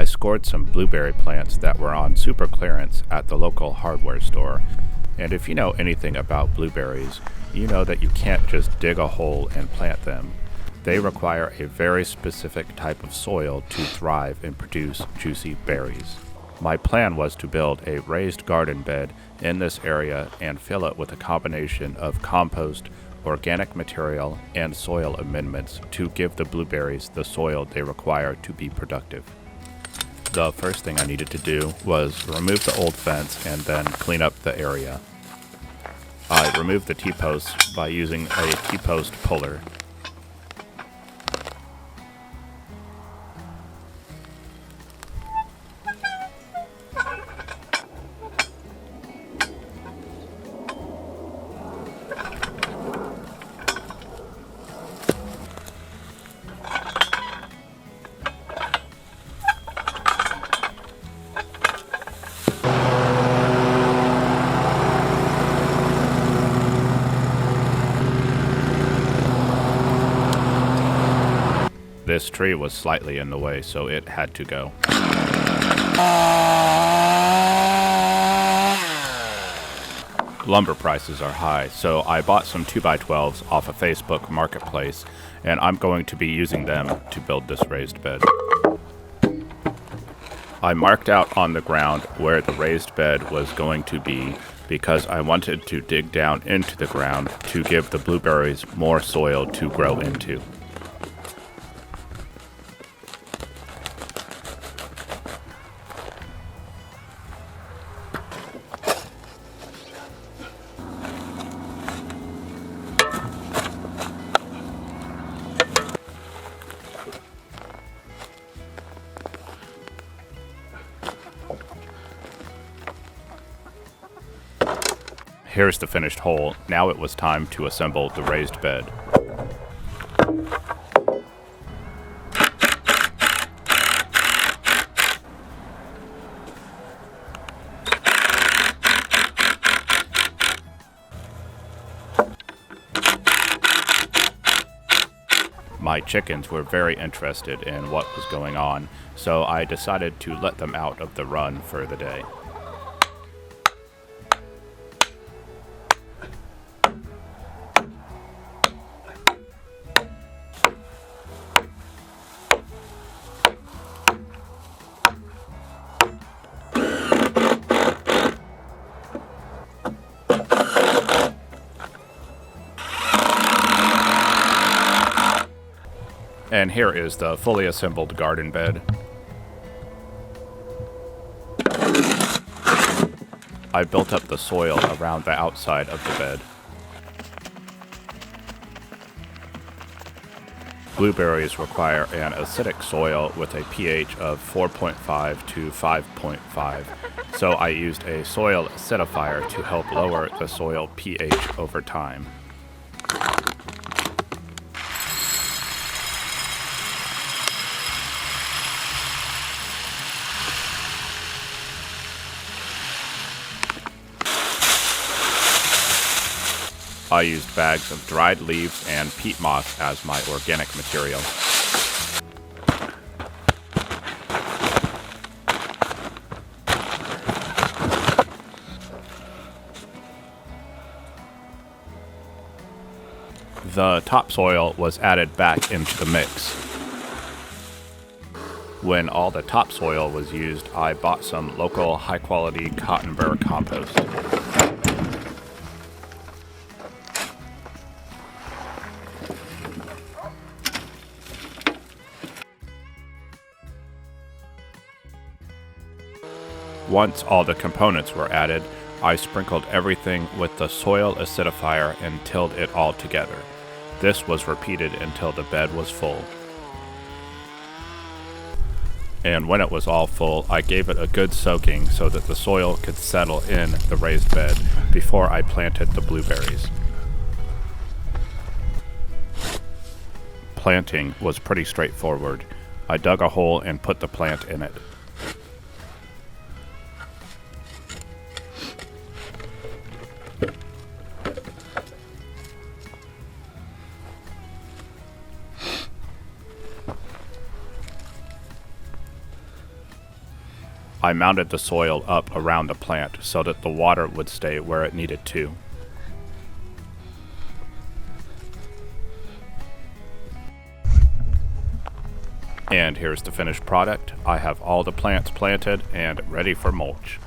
I scored some blueberry plants that were on super clearance at the local hardware store. And if you know anything about blueberries, you know that you can't just dig a hole and plant them. They require a very specific type of soil to thrive and produce juicy berries. My plan was to build a raised garden bed in this area and fill it with a combination of compost, organic material, and soil amendments to give the blueberries the soil they require to be productive. The first thing I needed to do was remove the old fence and then clean up the area. I removed the T-posts by using a T-post puller. This tree was slightly in the way, so it had to go. Lumber prices are high, so I bought some 2x12s off a Facebook marketplace, and I'm going to be using them to build this raised bed. I marked out on the ground where the raised bed was going to be because I wanted to dig down into the ground to give the blueberries more soil to grow into. Here's the finished hole. Now it was time to assemble the raised bed. My chickens were very interested in what was going on, so I decided to let them out of the run for the day. And here is the fully assembled garden bed. I built up the soil around the outside of the bed. Blueberries require an acidic soil with a pH of 4.5 to 5.5, so I used a soil acidifier to help lower the soil pH over time. I used bags of dried leaves and peat moss as my organic material. The topsoil was added back into the mix. When all the topsoil was used, I bought some local high-quality cotton burr compost. Once all the components were added, I sprinkled everything with the soil acidifier and tilled it all together. This was repeated until the bed was full. And when it was all full, I gave it a good soaking so that the soil could settle in the raised bed before I planted the blueberries. Planting was pretty straightforward. I dug a hole and put the plant in it. I mounted the soil up around the plant so that the water would stay where it needed to. And here's the finished product. I have all the plants planted and ready for mulch.